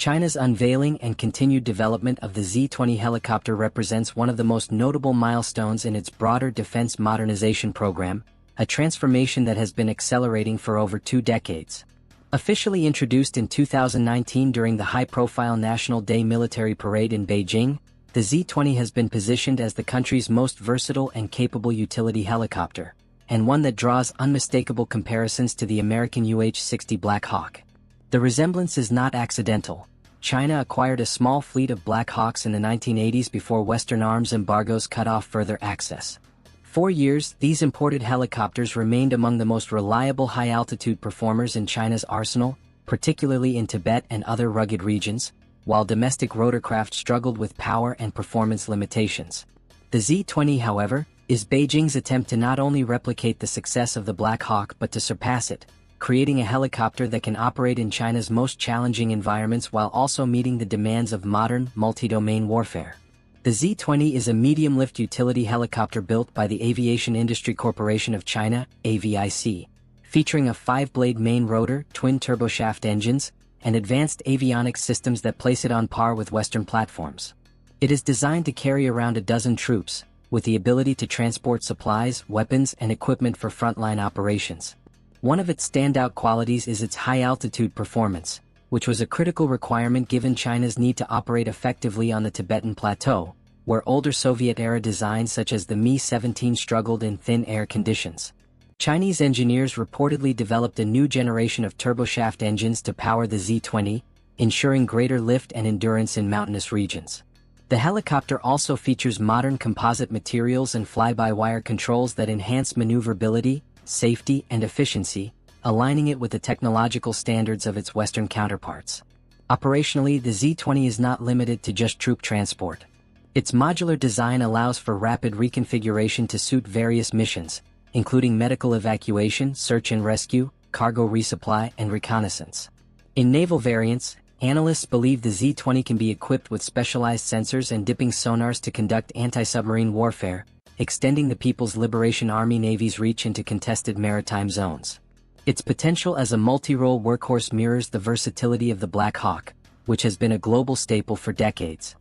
China's unveiling and continued development of the Z-20 helicopter represents one of the most notable milestones in its broader defense modernization program, a transformation that has been accelerating for over 2 decades. Officially introduced in 2019 during the high-profile National Day military parade in Beijing, the Z-20 has been positioned as the country's most versatile and capable utility helicopter, and one that draws unmistakable comparisons to the American UH-60 Black Hawk. The resemblance is not accidental. China acquired a small fleet of Black Hawks in the 1980s before Western arms embargoes cut off further access. For years, these imported helicopters remained among the most reliable high-altitude performers in China's arsenal, particularly in Tibet and other rugged regions, while domestic rotorcraft struggled with power and performance limitations. The Z-20, however, is Beijing's attempt to not only replicate the success of the Black Hawk but to surpass it, creating a helicopter that can operate in China's most challenging environments while also meeting the demands of modern, multi-domain warfare. The Z-20 is a medium-lift utility helicopter built by the Aviation Industry Corporation of China, AVIC, featuring a 5-blade main rotor, twin turboshaft engines, and advanced avionics systems that place it on par with Western platforms. It is designed to carry around a dozen troops, with the ability to transport supplies, weapons, and equipment for frontline operations. One of its standout qualities is its high-altitude performance, which was a critical requirement given China's need to operate effectively on the Tibetan Plateau, where older Soviet-era designs such as the Mi-17 struggled in thin air conditions. Chinese engineers reportedly developed a new generation of turboshaft engines to power the Z-20, ensuring greater lift and endurance in mountainous regions. The helicopter also features modern composite materials and fly-by-wire controls that enhance maneuverability, safety, and efficiency, aligning it with the technological standards of its Western counterparts. Operationally, the Z-20 is not limited to just troop transport. Its modular design allows for rapid reconfiguration to suit various missions, including medical evacuation, search and rescue, cargo resupply, and reconnaissance. In naval variants, analysts believe the Z-20 can be equipped with specialized sensors and dipping sonars to conduct anti-submarine warfare, extending the People's Liberation Army Navy's reach into contested maritime zones. Its potential as a multi-role workhorse mirrors the versatility of the Black Hawk, which has been a global staple for decades.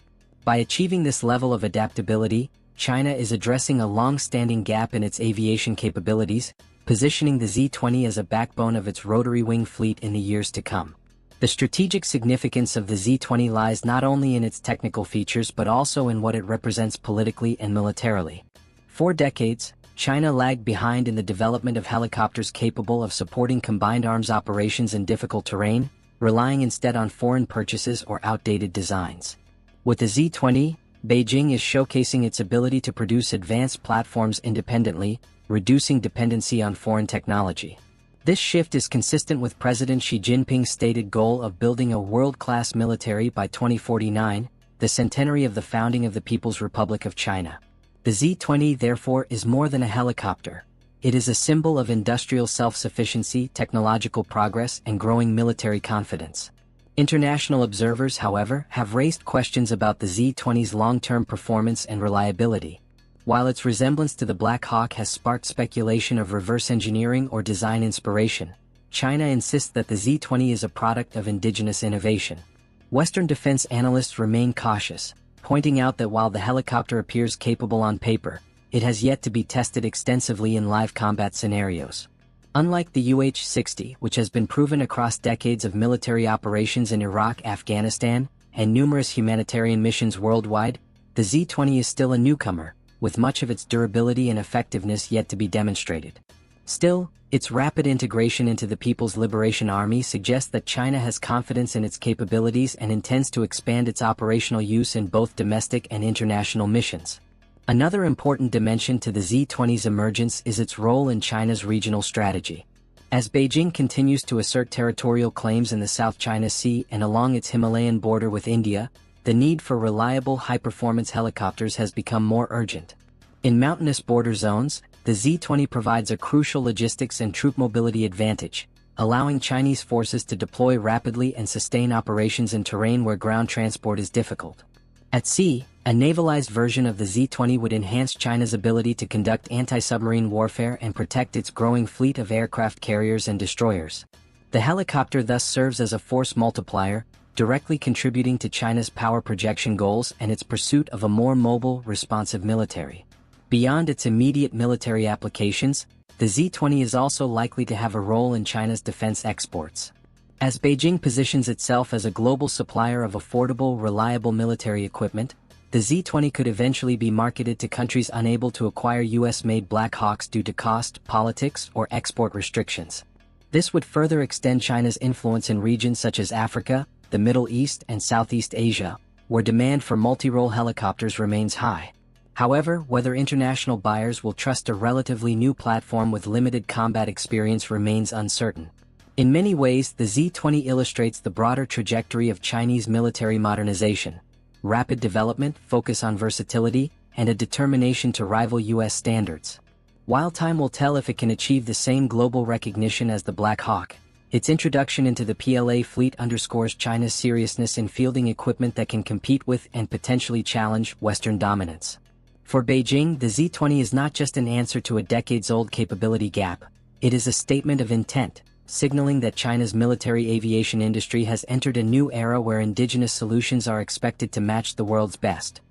By achieving this level of adaptability, China is addressing a long-standing gap in its aviation capabilities, positioning the Z-20 as a backbone of its rotary wing fleet in the years to come. The strategic significance of the Z-20 lies not only in its technical features but also in what it represents politically and militarily. For decades, China lagged behind in the development of helicopters capable of supporting combined arms operations in difficult terrain, relying instead on foreign purchases or outdated designs. With the Z-20, Beijing is showcasing its ability to produce advanced platforms independently, reducing dependency on foreign technology. This shift is consistent with President Xi Jinping's stated goal of building a world-class military by 2049, the centenary of the founding of the People's Republic of China. The Z-20, therefore, is more than a helicopter. It is a symbol of industrial self-sufficiency, technological progress, and growing military confidence. International observers, however, have raised questions about the Z-20's long-term performance and reliability. While its resemblance to the Black Hawk has sparked speculation of reverse engineering or design inspiration, China insists that the Z-20 is a product of indigenous innovation. Western defense analysts remain cautious, pointing out that while the helicopter appears capable on paper, it has yet to be tested extensively in live combat scenarios. Unlike the UH-60, which has been proven across decades of military operations in Iraq, Afghanistan, and numerous humanitarian missions worldwide, the Z-20 is still a newcomer, with much of its durability and effectiveness yet to be demonstrated. Still, its rapid integration into the People's Liberation Army suggests that China has confidence in its capabilities and intends to expand its operational use in both domestic and international missions. Another important dimension to the Z-20's emergence is its role in China's regional strategy. As Beijing continues to assert territorial claims in the South China Sea and along its Himalayan border with India, the need for reliable high-performance helicopters has become more urgent. In mountainous border zones, the Z-20 provides a crucial logistics and troop mobility advantage, allowing Chinese forces to deploy rapidly and sustain operations in terrain where ground transport is difficult. At sea, a navalized version of the Z-20 would enhance China's ability to conduct anti-submarine warfare and protect its growing fleet of aircraft carriers and destroyers. The helicopter thus serves as a force multiplier, directly contributing to China's power projection goals and its pursuit of a more mobile, responsive military. Beyond its immediate military applications, the Z-20 is also likely to have a role in China's defense exports. As Beijing positions itself as a global supplier of affordable, reliable military equipment, the Z-20 could eventually be marketed to countries unable to acquire US-made Black Hawks due to cost, politics, or export restrictions. This would further extend China's influence in regions such as Africa, the Middle East, and Southeast Asia, where demand for multi-role helicopters remains high. However, whether international buyers will trust a relatively new platform with limited combat experience remains uncertain. In many ways, the Z-20 illustrates the broader trajectory of Chinese military modernization: rapid development, focus on versatility, and a determination to rival US standards. While time will tell if it can achieve the same global recognition as the Black Hawk, its introduction into the PLA fleet underscores China's seriousness in fielding equipment that can compete with and potentially challenge Western dominance. For Beijing, the Z-20 is not just an answer to a decades-old capability gap, it is a statement of intent, signaling that China's military aviation industry has entered a new era where indigenous solutions are expected to match the world's best.